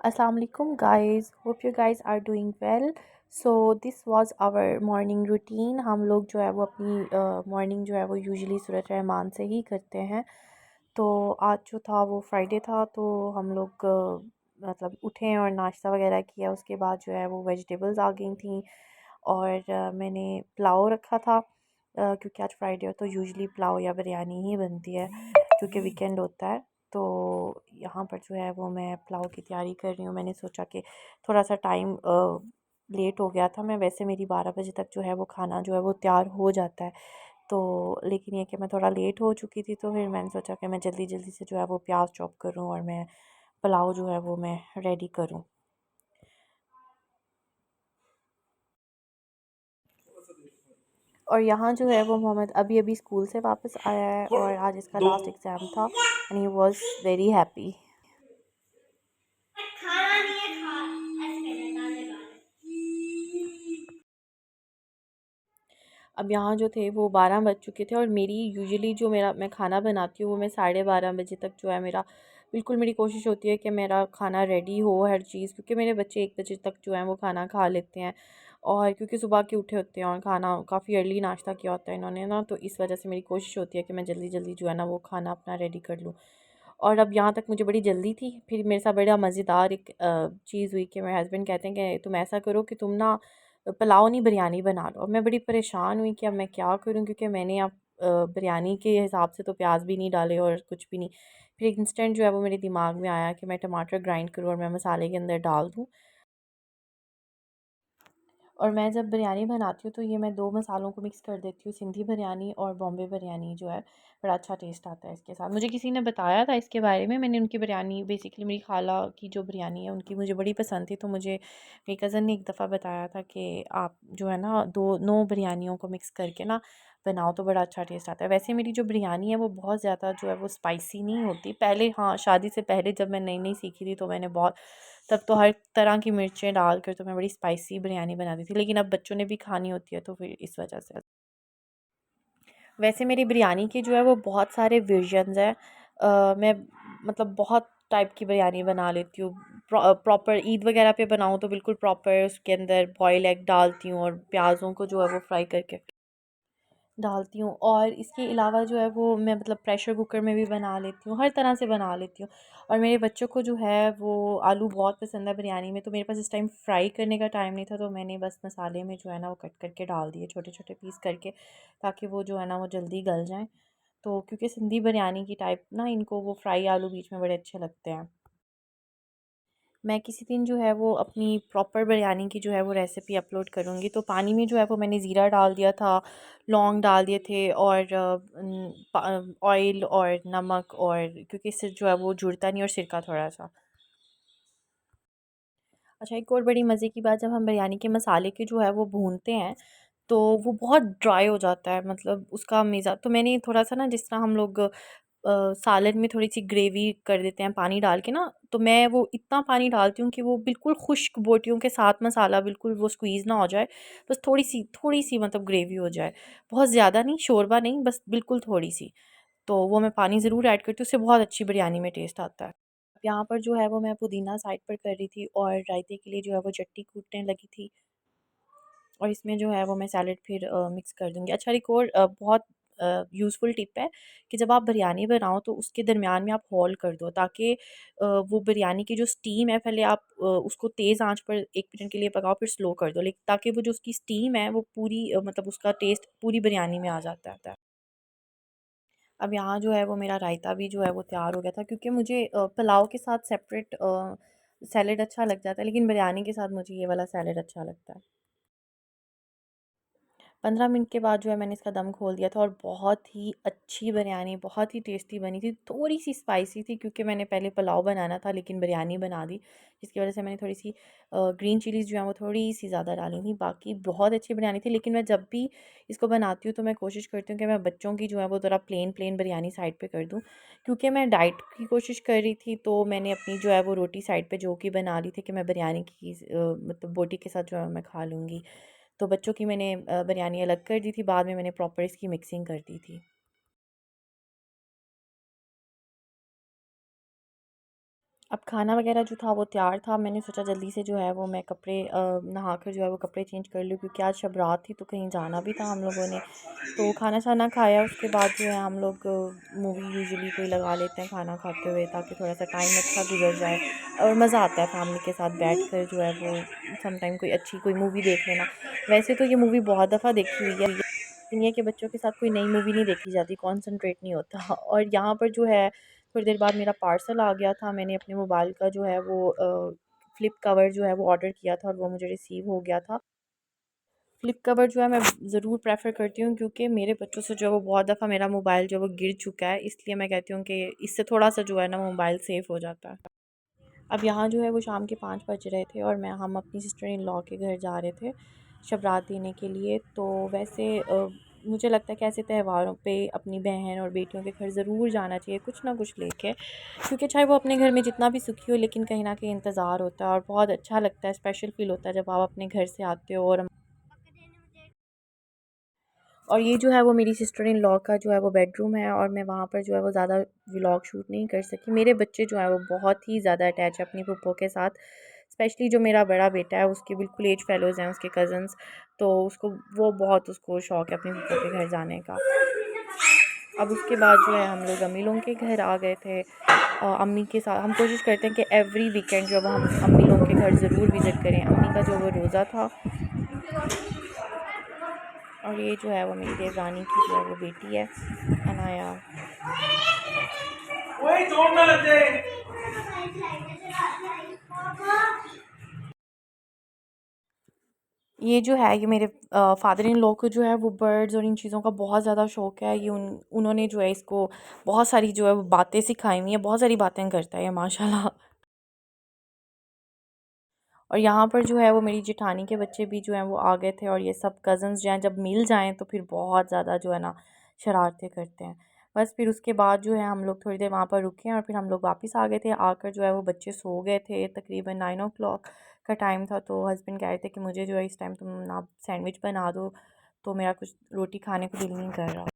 Assalamu alaikum guys, hope you guys are doing well. So this was our morning routine. हम लोग जो है वो अपनी मॉर्निंग जो है वो यूजुअली सूरत रहमान से ही करते हैं। तो आज जो था वो फ्राइडे था, तो हम लोग मतलब उठे और नाश्ता वगैरह किया। उसके बाद जो है वो वेजिटेबल्स आ गई थी और मैंने पुलाव रखा था, क्योंकि आज फ्राइडे है तो यूजुअली पुलाव या बिरयानी ही बनती है क्योंकि वीकेंड होता है। तो यहाँ पर जो है वो मैं पुलाव की तैयारी कर रही हूँ। मैंने सोचा कि थोड़ा सा टाइम लेट हो गया था। मैं वैसे मेरी 12 बजे तक जो है वो खाना जो है वो तैयार हो जाता है, तो लेकिन ये कि मैं थोड़ा लेट हो चुकी थी, तो फिर मैंने सोचा कि मैं जल्दी जल्दी से जो है वो प्याज चॉप करूँ और मैं पुलाव जो है वो मैं रेडी करूँ। और यहाँ जो है वो मोहम्मद अभी अभी स्कूल से वापस आया है और आज इसका लास्ट एग्ज़ाम था and he was very happy. अब यहाँ जो थे वो 12 बज चुके थे और मेरी यूजुअली जो मेरा मैं खाना बनाती हूँ वो मैं 12:30 बजे तक जो है मेरा बिल्कुल मेरी कोशिश होती है कि मेरा खाना रेडी हो हर चीज़, क्योंकि मेरे बच्चे 1 बजे तक जो है वो खाना खा लेते हैं और क्योंकि सुबह के उठे होते हैं और खाना काफ़ी अर्ली नाश्ता किया होता है इन्होंने ना, तो इस वजह से मेरी कोशिश होती है कि मैं जल्दी जल्दी जो है ना वो खाना अपना रेडी कर लूँ। और अब यहाँ तक मुझे बड़ी जल्दी थी, फिर मेरे साथ बड़ा मज़ेदार एक चीज़ हुई कि मेरे हस्बैंड कहते हैं कि तुम ऐसा करो कि तुम ना पुलाव नहीं बिरयानी बना लो। अब मैं बड़ी परेशान हुई कि अब मैं क्या करूँ, क्योंकि मैंने अब बिरयानी के हिसाब से तो प्याज भी नहीं डाले और कुछ भी नहीं। फिर एक इंस्टेंट जो है वो मेरे दिमाग में आया कि मैं टमाटर ग्राइंड करूँ और मैं मसाले के अंदर डाल दूँ। और मैं जब बिरयानी बनाती हूँ तो ये मैं 2 मसालों को मिक्स कर देती हूँ, सिंधी बिरयानी और बॉम्बे बिरयानी जो है, बड़ा अच्छा टेस्ट आता है इसके साथ। मुझे किसी ने बताया था इसके बारे में, मैंने उनकी बिरयानी बेसिकली मेरी खाला की जो बिरयानी है उनकी मुझे बड़ी पसंद थी, तो मुझे मेरी कज़न ने एक दफ़ा बताया था कि आप जो है ना 2 बिरयानियों को मिक्स करके ना बनाओ तो बड़ा अच्छा टेस्ट आता है। वैसे मेरी जो बिरयानी है वो बहुत ज़्यादा जो है वो स्पाइसी नहीं होती। पहले हाँ, शादी से पहले जब मैं नई-नई सीखी थी तो मैंने बहुत तब तो हर तरह की मिर्चें डाल कर तो मैं बड़ी स्पाइसी बिरयानी बनाती थी, लेकिन अब बच्चों ने भी खानी होती है तो फिर इस वजह से। वैसे मेरी बिरयानी के जो है वो बहुत सारे वर्जन्स हैं। मैं मतलब बहुत टाइप की बिरयानी बना लेती हूँ। प्रॉपर ईद वगैरह पे बनाऊँ तो बिल्कुल प्रॉपर उसके अंदर बॉयल एग डालती हूँ और प्याज़ों को जो है वो फ्राई करके डालती हूँ। और इसके अलावा जो है वो मैं मतलब प्रेशर कुकर में भी बना लेती हूँ, हर तरह से बना लेती हूँ। और मेरे बच्चों को जो है वो आलू बहुत पसंद है बिरयानी में, तो मेरे पास इस टाइम फ्राई करने का टाइम नहीं था, तो मैंने बस मसाले में जो है ना वो कट करके डाल दिए छोटे छोटे पीस करके, ताकि वो जो है ना वो जल्दी गल जाएँ। तो क्योंकि सिंधी बिरयानी की टाइप ना इनको वो फ्राई आलू बीच में बड़े अच्छे लगते हैं। मैं किसी दिन जो है वो अपनी प्रॉपर बिरयानी की जो है वो रेसिपी अपलोड करूँगी। तो पानी में जो है वो मैंने ज़ीरा डाल दिया था, लौंग डाल दिए थे और ऑयल और नमक, और क्योंकि इससे जो है वो जुड़ता नहीं, और सिरका थोड़ा-सा। अच्छा, एक और बड़ी मज़े की बात, जब हम बिरयानी के मसाले के जो है वो भूनते हैं तो वो बहुत ड्राई हो जाता है, मतलब उसका मिज़ा तो मैंने थोड़ा-सा ना, जिस तरह हम लोग सालन में थोड़ी-सी ग्रेवी कर देते हैं पानी डाल के ना, तो मैं वो इतना पानी डालती हूँ कि वो बिल्कुल खुश्क बोटियों के साथ मसाला बिल्कुल वो स्क्वीज़ ना हो जाए। बस थोड़ी-सी मतलब ग्रेवी हो जाए। बहुत ज़्यादा नहीं, शोरबा नहीं, बस बिल्कुल थोड़ी-सी। तो वो मैं पानी ज़रूर ऐड करती हूँ, उससे बहुत अच्छी बिरयानी में टेस्ट आता है। यहाँ पर जो है वो मैं पुदीना साइड पर कर रही थी और रायते के लिए जो है वो चटनी कूटने लगी थी। और इसमें जो है वो मैं सैलेड फिर मिक्स कर दूँगी। अच्छा, एक और बहुत यूज़फुल टिप है कि जब आप बिरयानी बनाओ तो उसके दरमियान में आप होल्ड कर दो, ताकि वो बिरयानी की जो स्टीम है, पहले आप उसको तेज़ आँच पर 1 मिनट के लिए पकाओ, फिर स्लो कर दो, लेकिन ताकि वो जो उसकी स्टीम है वो पूरी मतलब उसका टेस्ट पूरी बिरयानी में आ जाता है। अब यहाँ जो है वो मेरा रायता भी जो है वो तैयार हो गया था, क्योंकि मुझे पुलाव के साथ सेपरेट सैलेड अच्छा लग जाता है, लेकिन बिरयानी के साथ मुझे ये वाला सैलेड अच्छा लगता है। 15 मिनट के बाद जो है मैंने इसका दम खोल दिया था और बहुत ही अच्छी बिरयानी, बहुत ही टेस्टी बनी थी। थोड़ी सी स्पाइसी थी क्योंकि मैंने पहले पुलाव बनाना था लेकिन बिरयानी बना दी, जिसकी वजह से मैंने थोड़ी सी ग्रीन चिलीज़ जो है वो थोड़ी सी ज़्यादा डाली थी। बाकी बहुत अच्छी बिरयानी थी। लेकिन मैं जब भी इसको बनाती हूँ तो मैं कोशिश करती हूँ कि मैं बच्चों की जो है वो ज़रा प्लेन प्लेन बिरयानी साइड पे कर दूँ, क्योंकि मैं डाइट की कोशिश कर रही थी। तो मैंने अपनी जो है वो रोटी साइड पे जो कि बना ली थी कि मैं बिरयानी की मतलब बोटी के साथ जो है मैं खा लूँगी। तो बच्चों की मैंने बिरयानी अलग कर दी थी, बाद में मैंने प्रॉपर इसकी मिक्सिंग कर दी थी। अब खाना वगैरह जो था वो तैयार था। मैंने सोचा जल्दी से जो है वो मैं कपड़े नहा कर जो है वो कपड़े चेंज कर लूँ, क्योंकि आज शब रात थी तो कहीं जाना भी था हम लोगों ने। तो खाना शाना खाया, उसके बाद जो है हम लोग मूवी यूजुअली कोई लगा लेते हैं खाना खाते हुए, ताकि थोड़ा सा टाइम अच्छा गुजर जाए और मज़ा आता है फैमिली के साथ बैठ कर जो है वो समटाइम कोई अच्छी कोई मूवी देख लेना। वैसे तो ये मूवी बहुत दफ़ा देखी हुई है, लेकिन ये कि बच्चों के साथ कोई नई मूवी नहीं देखी जाती, कॉन्सन्ट्रेट नहीं होता। और यहाँ पर जो है थोड़ी देर बाद मेरा पार्सल आ गया था। मैंने अपने मोबाइल का जो है वो फ्लिप कवर जो है वो ऑर्डर किया था और वो मुझे रिसीव हो गया था। फ्लिप कवर जो है मैं ज़रूर प्रेफ़र करती हूँ, क्योंकि मेरे बच्चों से जो है वो बहुत दफ़ा मेरा मोबाइल जो है वो गिर चुका है, इसलिए मैं कहती हूँ कि इससे थोड़ा-सा जो है ना मोबाइल सेफ़ हो जाता है। अब यहाँ जो है वो शाम के 5 बज रहे थे और मैं हम अपनी सिस्टर इन लॉ के घर जा रहे थे शब रात देने के लिए। तो वैसे मुझे लगता है कि ऐसे त्योहारों पे अपनी बहन और बेटियों के घर ज़रूर जाना चाहिए कुछ ना कुछ लेके, क्योंकि चाहे वो अपने घर में जितना भी सुखी हो, लेकिन कहीं ना कहीं इंतज़ार होता है और बहुत अच्छा लगता है, स्पेशल फ़ील होता है जब आप अपने घर से आते हो। और ये जो है वो मेरी सिस्टर इन लॉ का जो है वो बेडरूम है, और मैं वहाँ पर जो है वो ज़्यादा व्लॉग शूट नहीं कर सकी। मेरे बच्चे जो है वो बहुत ही ज़्यादा अटैच है अपनी पुप्पो के साथ, स्पेशली जो मेरा बड़ा बेटा है उसके बिल्कुल एज फेलोज़ हैं उसके कज़न्स। तो उसको वो बहुत उसको शौक़ है अपनी पुप्पो के घर जाने का। अब उसके बाद जो है हम लोग अम्मी लोगों के घर आ गए थे। अम्मी के साथ हम कोशिश करते हैं कि एवरी वीकेंड जो है हम अम्मी लोगों के घर ज़रूर विज़िट करें। अम्मी का जो वो रोज़ा था। और ये जो है वो मेरी देवरानी की जो है वो बेटी है अनाया। वही चोट ना लग जाए। ये जो है ये मेरे फादर इन लॉ को जो है वो बर्ड्स और इन चीज़ों का बहुत ज़्यादा शौक है। ये उन्होंने जो है इसको बहुत सारी जो है वो बातें सिखाई हुई हैं, बहुत सारी बातें करता है ये माशाल्लाह। और यहाँ पर जो है वो मेरी जेठानी के बच्चे भी जो हैं वो आ गए थे, और ये सब कज़न्स जो हैं जब मिल जाएँ तो फिर बहुत ज़्यादा जो है ना शरारतें करते हैं। बस फिर उसके बाद जो है हम लोग थोड़ी देर वहाँ पर रुके और फिर हम लोग वापस आ गए थे। आकर जो है वो बच्चे सो गए थे, तकरीबन 9 o'clock का टाइम था। तो हस्बैंड कह रहे थे कि मुझे जो है इस टाइम तुम ना सैंडविच बना दो, तो मेरा कुछ रोटी खाने को दिल नहीं कर रहा।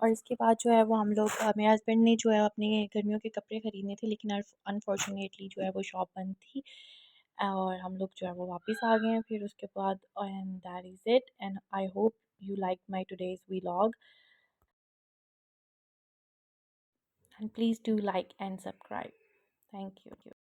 और इसके बाद जो है वो हम लोग मेरे हस्बैंड ने जो है अपने गर्मियों के कपड़े ख़रीदने थे, लेकिन अनफॉर्चुनेटली जो है वो शॉप बंद थी। और हम लोग जो है वो वापस आ गए हैं फिर उसके बाद। And that is it, and I hope you like my today's vlog, and please do like and subscribe. Thank you.